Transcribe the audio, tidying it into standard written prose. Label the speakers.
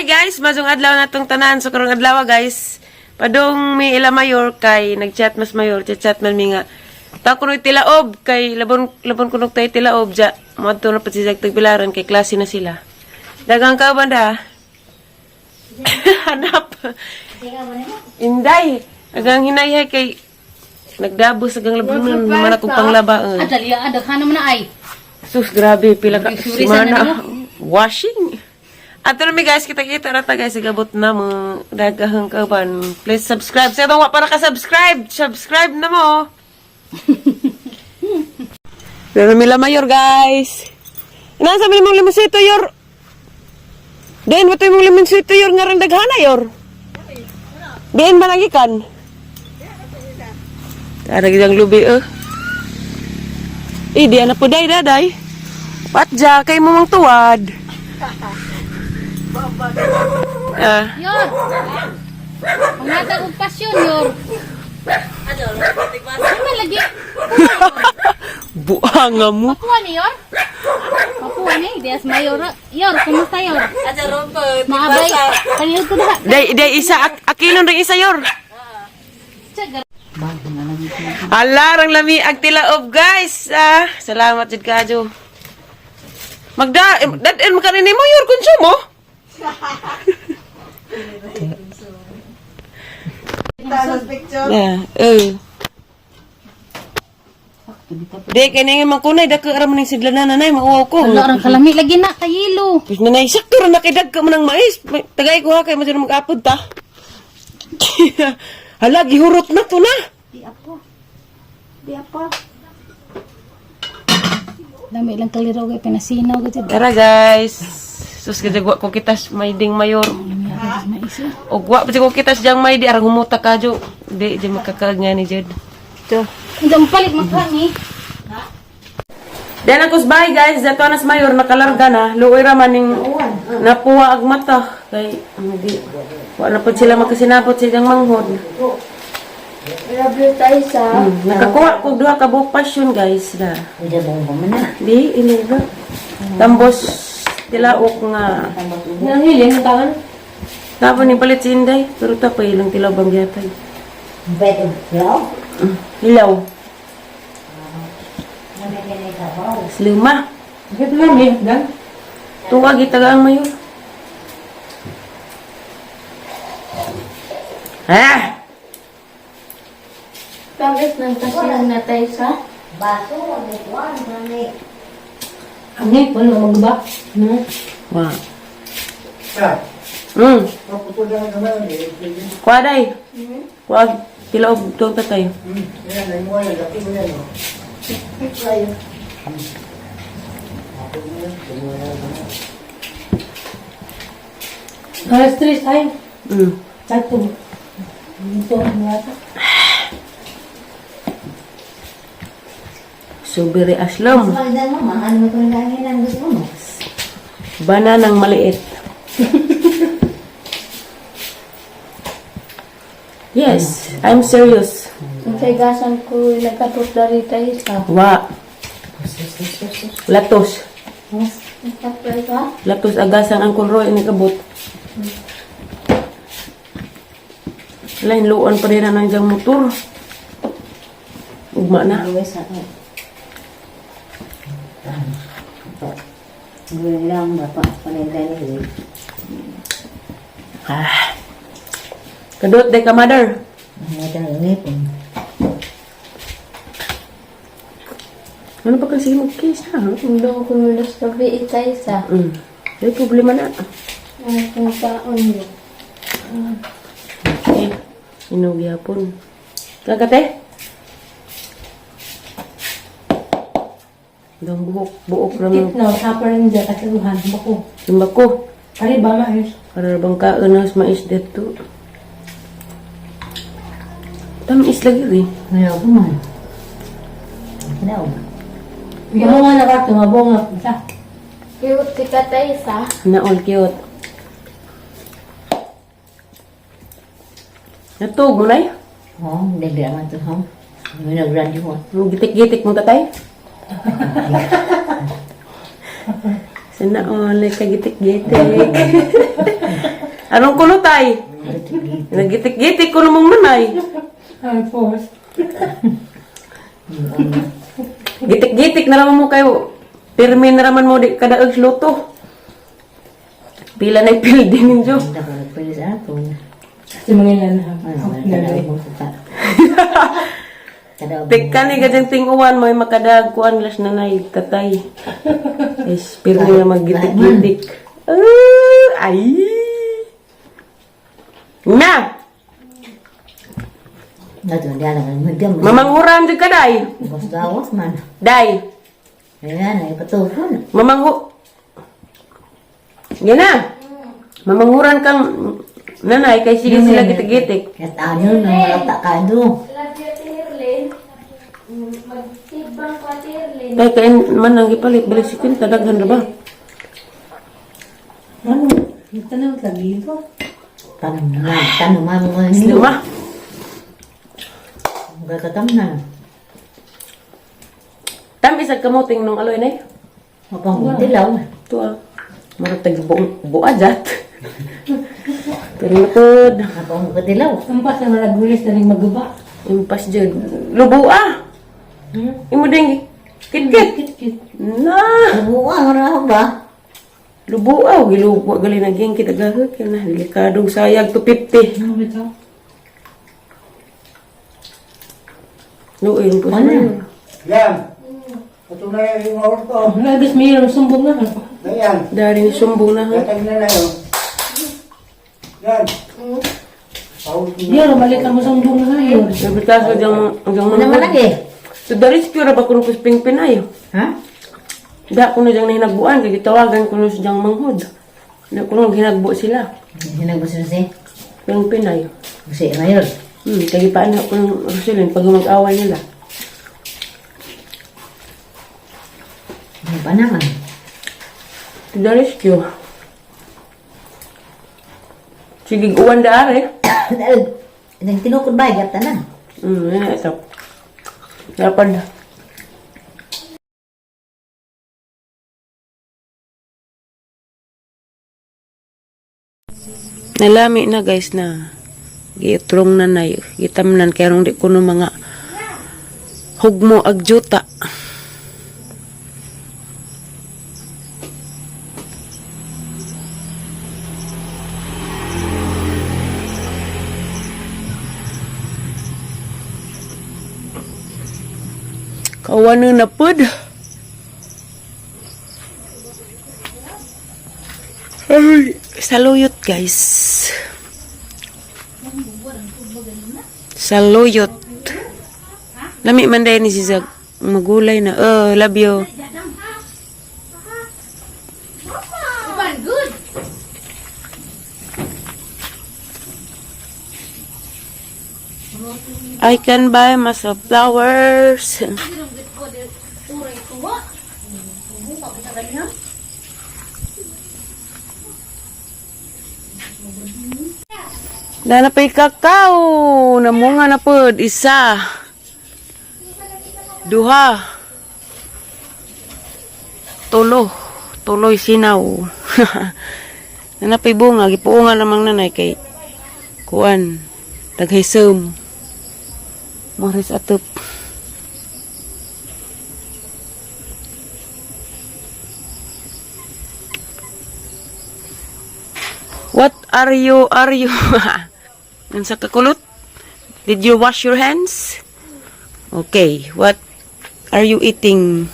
Speaker 1: guys, mazong adlaw natong tanan so karong adlaw guys. Padong mi ila mayor kay nagchat mas mayor, chat man mi nga. Ta kuno tilaob kay labon kuno tay tilaob ja. Moadto na pati sa tagpilaran kay klase na sila. Dagang ka banda. Hanap. Inday, agang hinayhay kay nagdabo sa gang labunan man akong panglaba.
Speaker 2: Adali adaghan naman na ay.
Speaker 1: Sus, grabe pila ka semana washing. Ato na mi guys, kita-kita na ta guys, igabot na mo dagahang kauban. Please subscribe. Sa itong para ka-subscribe, subscribe na mo. Pero mila mayor guys. Nasa mo mong limusito yor. Diyan mo ito mong limusito yor nga rin daghana yor. Diyan ba nagikan? Ada gidang lubi diyan na po daday. Patja, kay mo mang tuwad.
Speaker 2: Yor. Pangatag og pasyon yor. Ano lagi?
Speaker 1: Buanga mo.
Speaker 2: Papuan ni yor. Papuan ni Dias mayor. Yor, kumusta yor? Maabay. Kanil ko na.
Speaker 1: Day isa akilon ring isa yor. Alarang lami ag tilaob guys. Salamat jud kadyo. Magda dad-en makarini mo yor konsumo. Di kini man kunay dako ra man ning sidlanan nanay mauwaw ko.
Speaker 2: Wala orang kalami lagi na kayilo.
Speaker 1: Pis nanay sakto ra nakidag ka man ng mais. Tagay ko ha kay madyo mag-apod ta. Hala gihurot na to na.
Speaker 2: Di apa. Dami lang kaliraw kay pinasinaw gid.
Speaker 1: Tara guys. Sus gidagwa ko kitas may ding mayor. O gwa pa ko kitas jang may di arang umuta ka jo. Di di makakaag nga ni jud. To.
Speaker 2: Ndam palit magkani.
Speaker 1: Dan akos bahay guys, dato anas mayor nakalarga na. Luoy ra man ning napuwa ag mata kay di wala pud sila makasinabot sa ilang manghod.
Speaker 3: Grabe tayo sa...
Speaker 1: Nakakuha ko duha ka buok pasyon guys na.
Speaker 3: Hindi mo na.
Speaker 1: Di iliga. Tambos tilaok nga.
Speaker 3: Nang hiling ang tangan?
Speaker 1: Tapos ni palit si Inday, pero tapos ilang tilaw bang gyatay.
Speaker 3: Beto, hilaw?
Speaker 1: Hilaw. Lima.
Speaker 3: Bakit lang eh, Dan?
Speaker 1: Tuwag itaga ang mayor.
Speaker 3: Pagis ng pasiyan na tayo sa... Baso, magbuwan, mani. Ani, wala magba?
Speaker 1: Wah. Kuha day. Kuha tilaw tuwag tatay.
Speaker 3: Alas 3 tayo. Satu. Ito ang yata.
Speaker 1: Subiri aslam.
Speaker 3: Maganda mo, mahal mo kung dahil ang gusto mo.
Speaker 1: Bananang maliit. Yes, I'm serious.
Speaker 3: Ang kaigasan ko, nagkatot dari tayo sa...
Speaker 1: Wa. Latos.
Speaker 3: Nagkatot ka?
Speaker 1: Latos agasang ang kulroy ni kabot. Lain luon pa rin na nandiyan motor. Ugma na.
Speaker 3: Gawin lang, bapak. Panay-danay.
Speaker 1: Kadot day ka mother.
Speaker 3: Madali po.
Speaker 1: Ano pa kasi mag-kiss ha?
Speaker 3: Hindi ko nulas gabi itay sa...
Speaker 1: May problema na.
Speaker 3: Ang kung taon mo.
Speaker 1: Okay. Inuwi hapon. Kagate? Dang buok naman.
Speaker 3: No, supper rin dyan at luhan. Bako.
Speaker 1: Simba ko.
Speaker 3: Pari ba maayos?
Speaker 1: Para bang kaunas mais dito. Tamis lagi rin.
Speaker 3: Ayaw ko man. Ayaw. Bigyan mo nga na karto, mabong na isa. Cute si Katay sa.
Speaker 1: Na all cute. Natug mo na eh.
Speaker 3: Oo, hindi naman ito, ha? May nag-run yun.
Speaker 1: Gitik-gitik mo tatay. Sana all kagitik-gitik. Anong kuno tay? Nagitik-gitik ko namang nanay.
Speaker 3: Ay, pos.
Speaker 1: Gitik-gitik na naman mo kayo. Pirmi na naman mo di kadaag luto. Pila na building ninyo.
Speaker 3: Hindi ko nagpili sa ato.
Speaker 4: Si mga ilan ha.
Speaker 1: Tika ni gadang tinguan mo makadag kuan las nanay tatay. Is pirmi na maggitik-gitik. Ay. Na.
Speaker 3: Nato dia lang magdam.
Speaker 1: Mamanguran jud ka day.
Speaker 3: Bos gawas man.
Speaker 1: Day.
Speaker 3: Ayan, ay patulon.
Speaker 1: Mamanghu. Yan na. Mamanguran kang nanay kay sige sila gitik-gitik.
Speaker 3: Kat ano nang malata ka do.
Speaker 1: Tay kain man ang gipalit balik si Quinta daghan ra ba?
Speaker 4: Ano? Ito na lagi ito.
Speaker 3: Tanong mo
Speaker 1: Luma.
Speaker 3: Gagatam na.
Speaker 1: Tam isag kamuting nung aloy nay.
Speaker 3: Mapang tilaw.
Speaker 1: To murag tag buajat. Pero napod.
Speaker 3: Mapang tilaw.
Speaker 4: Ang pas na malagulis na rin maguba.
Speaker 1: Impas jud. Lubua. Imo ding kit-kit.
Speaker 4: Kit-kit.
Speaker 1: Na.
Speaker 3: Buwa ra ba?
Speaker 1: Lubua gilubo gali na gingkit agahot na delikadong sayag to 50.
Speaker 4: Ano ito?
Speaker 1: Luin po
Speaker 3: Ano?
Speaker 1: sa.
Speaker 5: Yan. Ito na yung orto.
Speaker 4: Nagis mayroong sumbong na.
Speaker 5: Yan.
Speaker 1: Dari ni sumbong na ha.
Speaker 5: Gatag na yun. Yan.
Speaker 4: Di rin balik mo sumbong na ngayon.
Speaker 1: Sabi ka sa jang
Speaker 3: Ano man lagi?
Speaker 1: So dari sikura ba kuno pusping pinayo.
Speaker 3: Ha?
Speaker 1: Da kuno jang nahinagbuan kay gitawagan kuno sa jang manghod. Da kuno ginagbo sila.
Speaker 3: Hinag boss si.
Speaker 1: Ping pinayo.
Speaker 3: Si Mayor.
Speaker 1: Kaya paano ko ng Roselyn pag mag-away nila.
Speaker 3: Ano pa naman?
Speaker 1: To the rescue. Sige, uwan da are.
Speaker 3: Nang tinukod ba gata na?
Speaker 1: Yan ito. Dapat. Nalami na guys na giitrong na na gitamnan kaya rong di kuno mga hugmo agjuta. Kawan na pod. Ay, saluyot guys. Saluyot. Lami man dahil ni si Zag. Magulay na. Love you.
Speaker 2: Good.
Speaker 1: I can buy myself flowers. Dala pa'y kakao. Namunga na pod. Isa. Duha. Tulo. Tuloy sinaw. Nanapay bunga. Gipuunga namang nanay kay kuan. Taghisum. Moris atup. What are you? Nansa kakulot? Did you wash your hands? Okay. What are you eating?